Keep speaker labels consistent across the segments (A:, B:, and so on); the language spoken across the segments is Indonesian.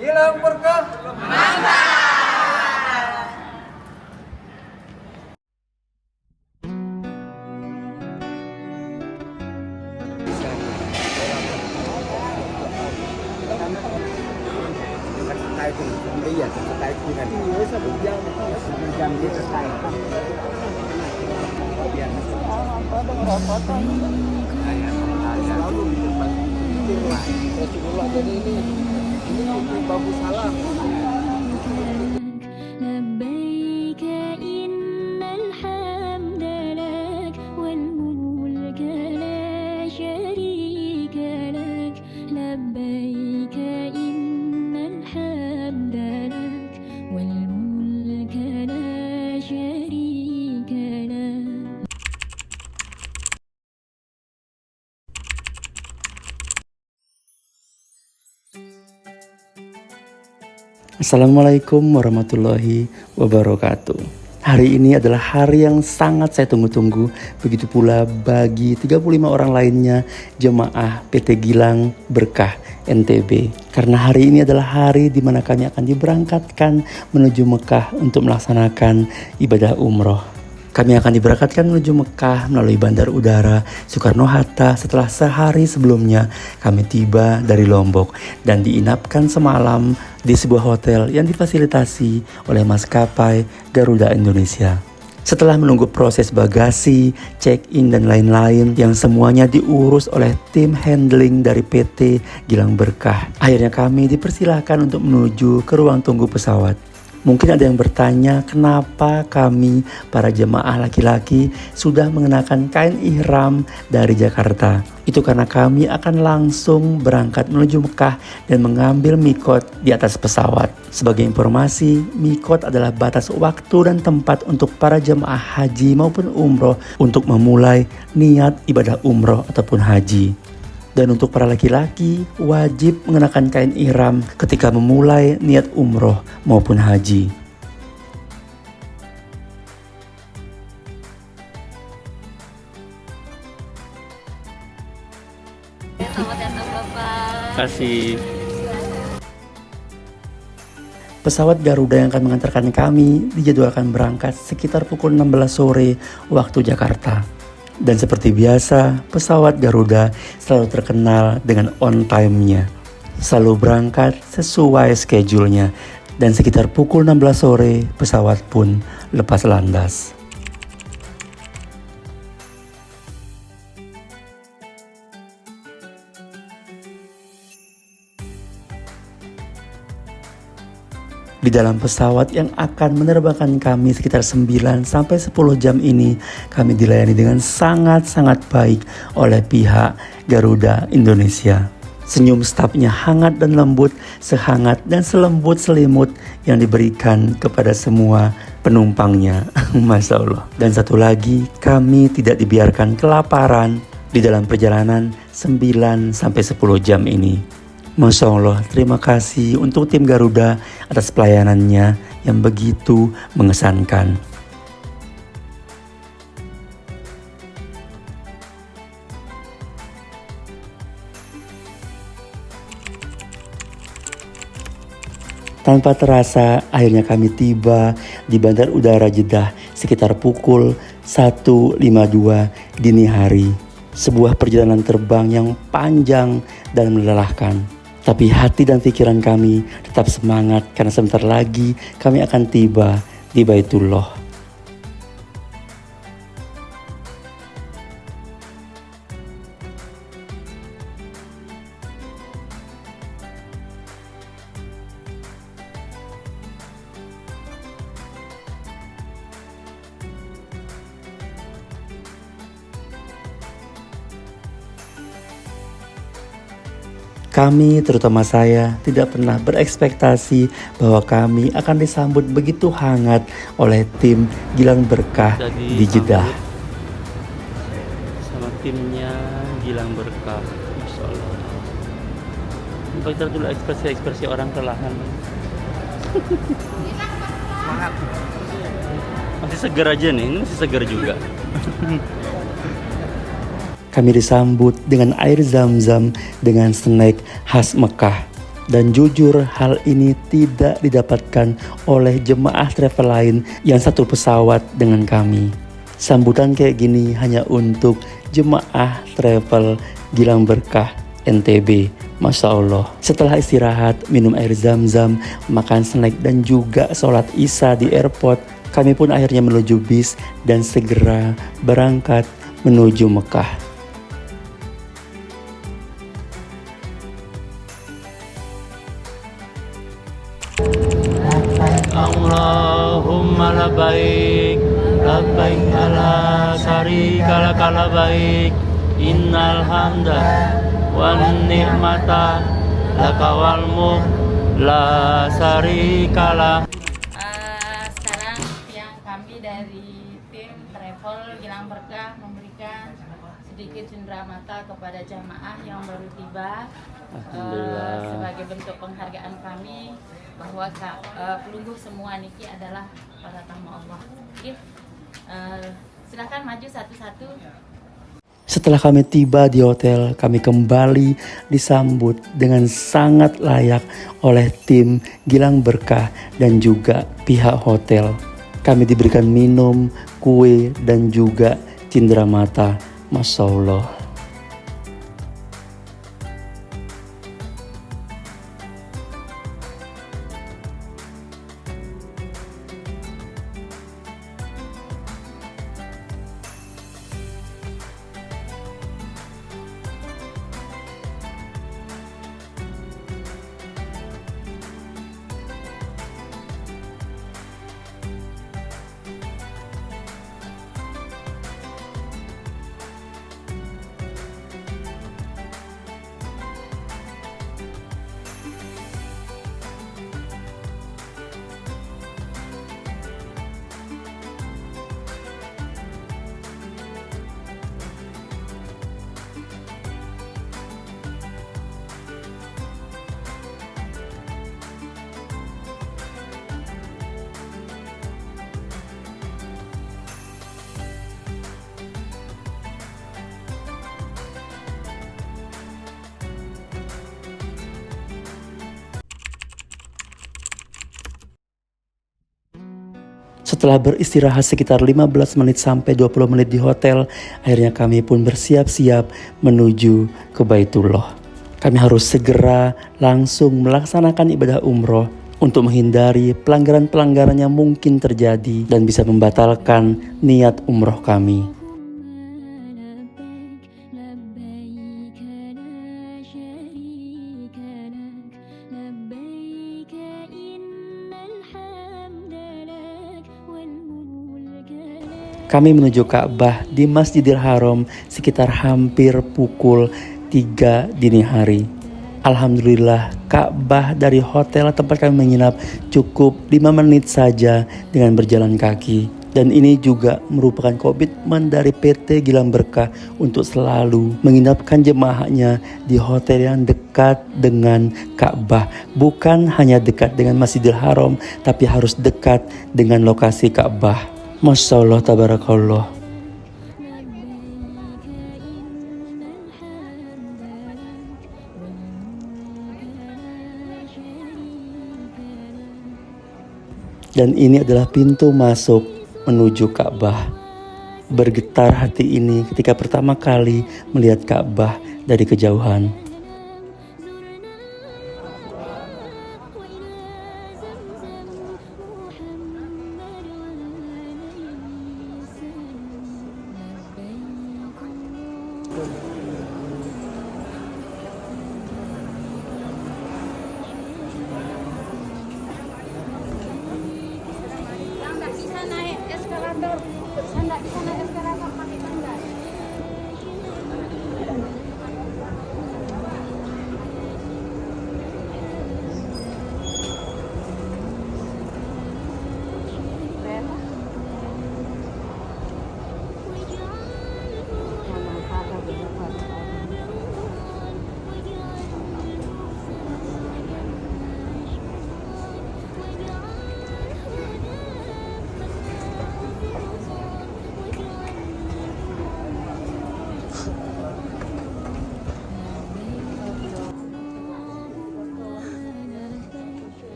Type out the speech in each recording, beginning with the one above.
A: Gilang Berkah.
B: Iya, terkait dengan ini sebutnya jam dia terkait. Selalu di depan Rasulullah. Jadi ini bambu salam.
C: لبيك إن الحمد لك والملك لا شريك لك لبيك إن الحمد لك والملك لا شريك لك.
D: Assalamualaikum warahmatullahi wabarakatuh. Hari ini adalah hari yang sangat saya tunggu-tunggu. Begitu pula bagi 35 orang lainnya jemaah PT Gilang Berkah NTB. Karena hari ini adalah hari di mana kami akan diberangkatkan menuju Mekah untuk melaksanakan ibadah umroh. Kami akan diberangkatkan menuju Mekah melalui Bandar Udara Soekarno-Hatta setelah sehari sebelumnya kami tiba dari Lombok dan diinapkan semalam di sebuah hotel yang difasilitasi oleh maskapai Garuda Indonesia. Setelah menunggu proses bagasi, check-in dan lain-lain yang semuanya diurus oleh tim handling dari PT Gilang Berkah, akhirnya kami dipersilahkan untuk menuju ke ruang tunggu pesawat. Mungkin ada yang bertanya kenapa kami para jemaah laki-laki sudah mengenakan kain ihram dari Jakarta. Itu karena kami akan langsung berangkat menuju Mekah dan mengambil mikot di atas pesawat. Sebagai informasi, mikot adalah batas waktu dan tempat untuk para jemaah haji maupun umroh untuk memulai niat ibadah umroh ataupun haji. Dan untuk para laki-laki wajib mengenakan kain ihram ketika memulai niat umroh maupun haji.
C: Selamat datang Bapak.
D: Kasih. Pesawat Garuda yang akan mengantarkan kami dijadwalkan berangkat sekitar pukul 16 sore waktu Jakarta. Dan seperti biasa, pesawat Garuda selalu terkenal dengan on time-nya. Selalu berangkat sesuai schedule-nya. Dan sekitar pukul 16 sore, pesawat pun lepas landas. Di dalam pesawat yang akan menerbangkan kami sekitar 9 sampai 10 jam ini, kami dilayani dengan sangat-sangat baik oleh pihak Garuda Indonesia. Senyum stafnya hangat dan lembut, sehangat dan selembut selimut yang diberikan kepada semua penumpangnya. Masya Allah. Dan satu lagi, kami tidak dibiarkan kelaparan di dalam perjalanan 9 sampai 10 jam ini. Masya Allah, terima kasih untuk tim Garuda atas pelayanannya yang begitu mengesankan. Tanpa terasa, akhirnya kami tiba di Bandar Udara Jeddah sekitar pukul 1.52 dini hari. Sebuah perjalanan terbang yang panjang dan melelahkan. Tapi hati dan pikiran kami tetap semangat karena sebentar lagi kami akan tiba di Baitullah. Kami, terutama saya, tidak pernah berekspektasi bahwa kami akan disambut begitu hangat oleh tim Gilang Berkah di Jeddah. Sama timnya Gilang Berkah, Masya Allah. Kita dulu ekspresi orang kelelahan.
B: Semangat.
D: Masih segar aja nih, ini masih segar juga. Kami disambut dengan air zam-zam dengan snack khas Mekah. Dan jujur hal ini tidak didapatkan oleh jemaah travel lain yang satu pesawat dengan kami. Sambutan kayak gini hanya untuk jemaah travel Gilang Berkah NTB. Masya Allah. Setelah istirahat, minum air zam-zam, makan snack dan juga sholat isya di airport, kami pun akhirnya menuju bis dan segera berangkat menuju Mekah. Allahumma labbaik labbaik la syarika laka labbaik innal hamda wan ni'mata laka wal mulk la syarika lah.
A: Sekarang yang kami dari tim travel Gilang Berkah memberikan sedikit cenderamata kepada jamaah yang baru tiba sebagai bentuk penghargaan kami bahwa pelungguh semua niki adalah para tamu Allah. Silakan maju satu-satu.
D: Setelah kami tiba di hotel, kami kembali disambut dengan sangat layak oleh tim Gilang Berkah dan juga pihak hotel. Kami diberikan minum, kue, dan juga cenderamata. Masya Allah. Setelah beristirahat sekitar 15 menit sampai 20 menit di hotel, akhirnya kami pun bersiap-siap menuju ke Baitullah. Kami harus segera langsung melaksanakan ibadah umroh untuk menghindari pelanggaran-pelanggaran yang mungkin terjadi dan bisa membatalkan niat umroh kami. Kami menuju Ka'bah di Masjidil Haram sekitar hampir pukul 3 dini hari. Alhamdulillah, Ka'bah dari hotel tempat kami menginap cukup 5 menit saja dengan berjalan kaki. Dan ini juga merupakan komitmen dari PT Gilang Berkah untuk selalu menginapkan jemaahnya di hotel yang dekat dengan Ka'bah. Bukan hanya dekat dengan Masjidil Haram, tapi harus dekat dengan lokasi Ka'bah. Masya Allah, tabarakallah. Dan ini adalah pintu masuk menuju Ka'bah. Bergetar hati ini ketika pertama kali melihat Ka'bah dari kejauhan.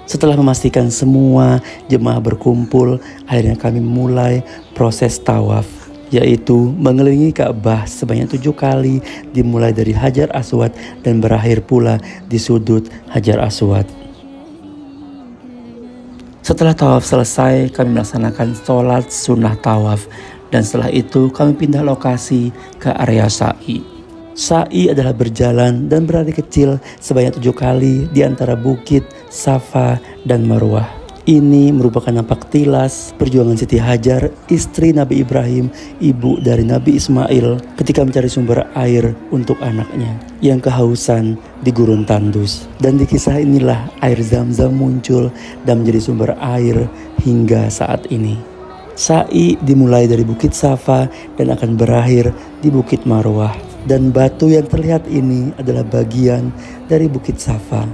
D: Setelah memastikan semua jemaah berkumpul, akhirnya kami mulai proses tawaf, yaitu mengelilingi Ka'bah sebanyak 7 kali, dimulai dari Hajar Aswad dan berakhir pula di sudut Hajar Aswad. Setelah tawaf selesai, kami melaksanakan sholat sunnah tawaf, dan setelah itu kami pindah lokasi ke area sa'i. Sa'i adalah berjalan dan berlari kecil sebanyak 7 kali di antara bukit, Safa, dan Marwah. Ini merupakan nampak tilas perjuangan Siti Hajar, istri Nabi Ibrahim, ibu dari Nabi Ismail, ketika mencari sumber air untuk anaknya yang kehausan di gurun tandus. Dan di kisah inilah air Zam-Zam muncul dan menjadi sumber air hingga saat ini. Sa'i dimulai dari Bukit Safa dan akan berakhir di Bukit Marwah. Dan batu yang terlihat ini adalah bagian dari Bukit Safa.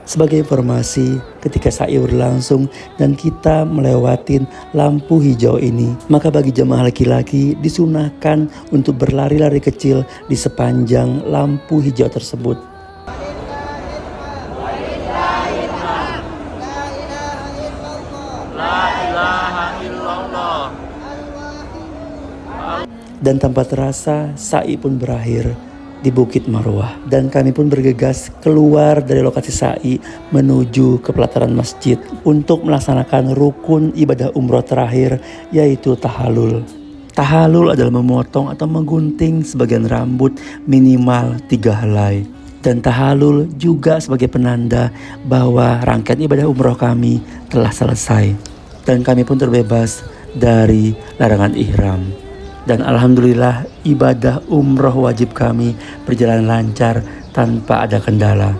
D: Sebagai informasi, ketika sa'i berlangsung dan kita melewatin lampu hijau ini, maka bagi jemaah laki-laki disunahkan untuk berlari-lari kecil di sepanjang lampu hijau tersebut. Dan tanpa terasa, sa'i pun berakhir di Bukit Marwah. Dan kami pun bergegas keluar dari lokasi sa'i menuju ke pelataran masjid untuk melaksanakan rukun ibadah umroh terakhir, yaitu tahallul. Tahallul adalah memotong atau menggunting sebagian rambut minimal 3 helai. Dan tahallul juga sebagai penanda bahwa rangkaian ibadah umroh kami telah selesai. Dan kami pun terbebas dari larangan ihram. Dan alhamdulillah ibadah umroh wajib kami berjalan lancar tanpa ada kendala.